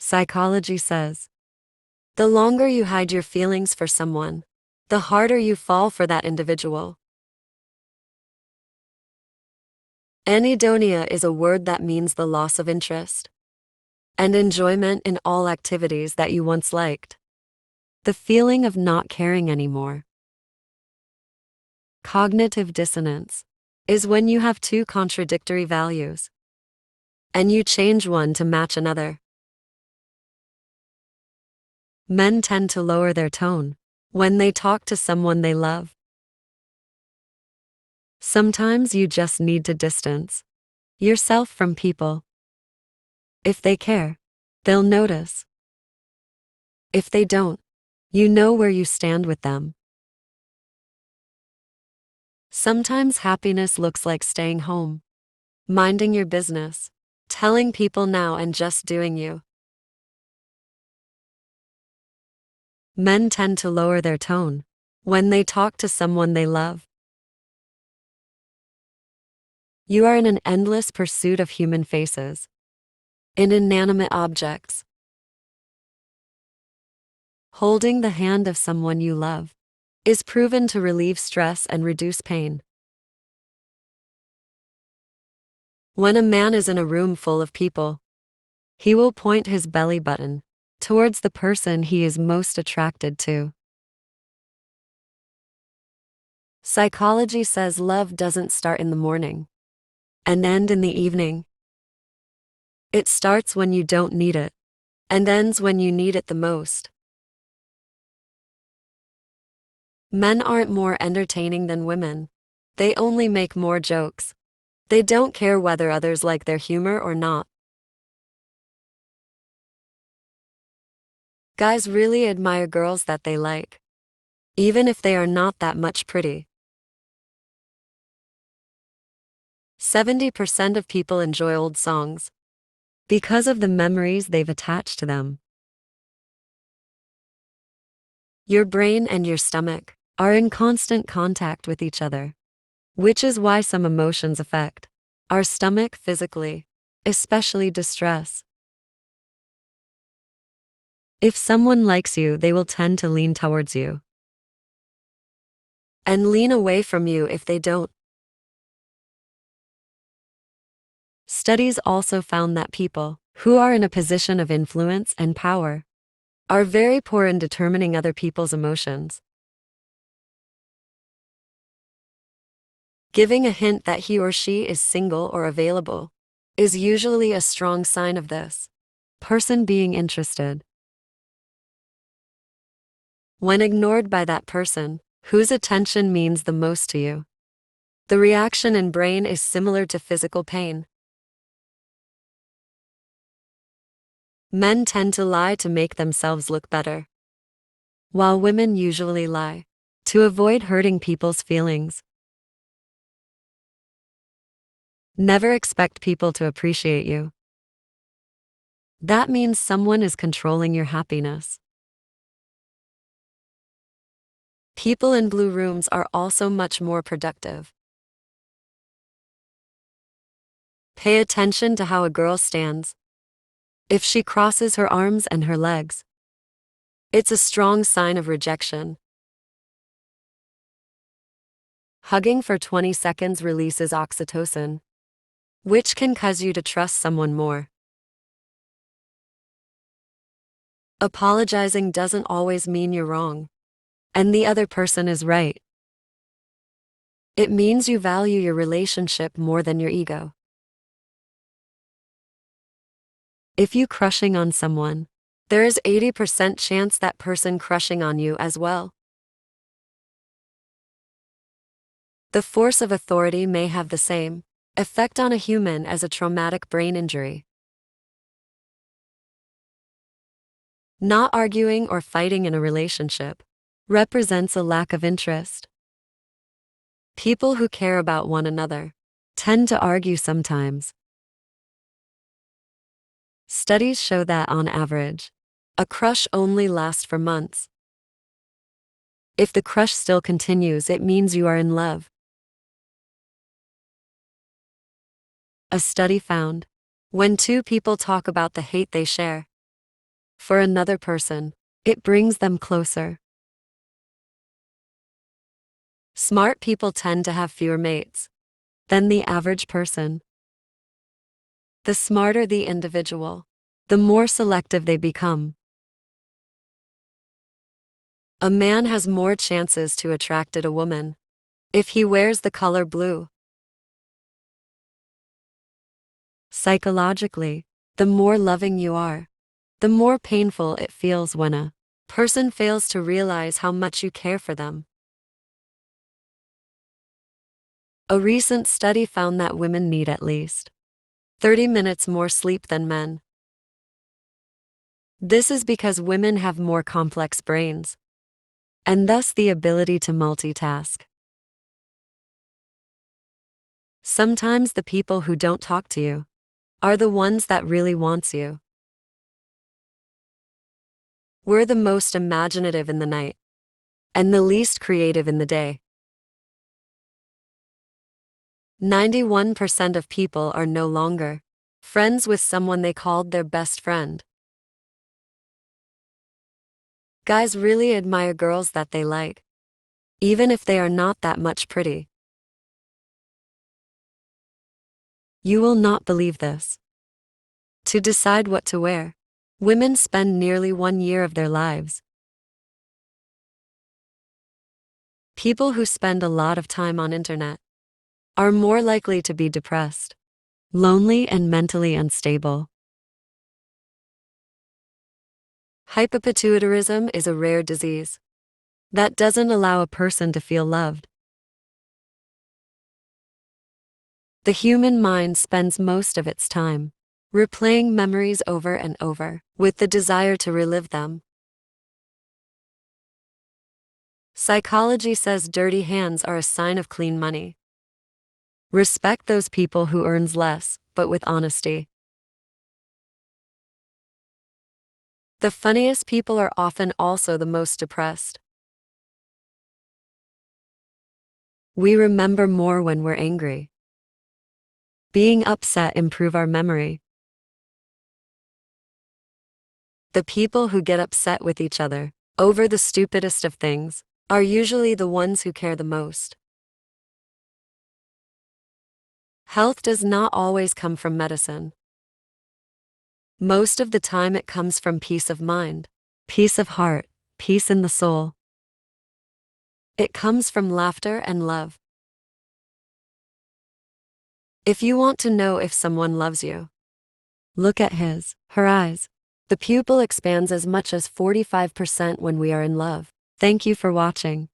Psychology says, the longer you hide your feelings for someone, the harder you fall for that individual. Anhedonia is a word that means the loss of interest and enjoyment in all activities that you once liked. The feeling of not caring anymore. Cognitive dissonance is when you have two contradictory values and you change one to match another. Men tend to lower their tone when they talk to someone they love. Sometimes you just need to distance yourself from people. If they care, they'll notice. If they don't, you know where you stand with them. Sometimes happiness looks like staying home, minding your business, telling people now and just doing you. Men tend to lower their tone when they talk to someone they love. You are in an endless pursuit of human faces, in inanimate objects. Holding the hand of someone you love is proven to relieve stress and reduce pain. When a man is in a room full of people, he will point his belly button towards the person he is most attracted to. Psychology says love doesn't start in the morning and end in the evening. It starts when you don't need it and ends when you need it the most. Men aren't more entertaining than women. They only make more jokes. They don't care whether others like their humor or not. Guys really admire girls that they like, even if they are not that much pretty. 70% of people enjoy old songs because of the memories they've attached to them. Your brain and your stomach are in constant contact with each other, which is why some emotions affect our stomach physically, especially distress. If someone likes you, they will tend to lean towards you and lean away from you if they don't. Studies also found that people who are in a position of influence and power are very poor in determining other people's emotions. Giving a hint that he or she is single or available is usually a strong sign of this person being interested. When ignored by that person whose attention means the most to you, the reaction in brain is similar to physical pain. Men tend to lie to make themselves look better, while women usually lie to avoid hurting people's feelings. Never expect people to appreciate you. That means someone is controlling your happiness. People in blue rooms are also much more productive. Pay attention to how a girl stands. If she crosses her arms and her legs, it's a strong sign of rejection. Hugging for 20 seconds releases oxytocin, which can cause you to trust someone more. Apologizing doesn't always mean you're wrong and the other person is right. It means you value your relationship more than your ego. If you crushing on someone, there is 80% chance that person crushing on you as well. The force of authority may have the same effect on a human as a traumatic brain injury. Not arguing or fighting in a relationship represents a lack of interest. People who care about one another tend to argue sometimes. Studies show that on average, a crush only lasts for months. If the crush still continues, it means you are in love. A study found, when two people talk about the hate they share, For another person, it brings them closer. Smart people tend to have fewer mates than the average person. The smarter the individual, the more selective they become. A man has more chances to attract a woman if he wears the color blue. Psychologically, the more loving you are, the more painful it feels when a person fails to realize how much you care for them. A recent study found that women need at least 30 minutes more sleep than men. This is because women have more complex brains, and thus the ability to multitask. Sometimes the people who don't talk to you are the ones that really wants you. We're the most imaginative in the night, and the least creative in the day. 91% of people are no longer friends with someone they called their best friend. Guys really admire girls that they like, even if they are not that much pretty. You will not believe this. To decide what to wear, women spend nearly 1 year of their lives. People who spend a lot of time on internet are more likely to be depressed, lonely, and mentally unstable. Hypopituitarism is a rare disease that doesn't allow a person to feel loved. The human mind spends most of its time replaying memories over and over, with the desire to relive them. Psychology says dirty hands are a sign of clean money. Respect those people who earns less, but with honesty. The funniest people are often also the most depressed. We remember more when we're angry. Being upset improve our memory. The people who get upset with each other over the stupidest of things are usually the ones who care the most. Health does not always come from medicine. Most of the time it comes from peace of mind, peace of heart, peace in the soul. It comes from laughter and love. If you want to know if someone loves you, look at her eyes. The pupil expands as much as 45% when we are in love. Thank you for watching.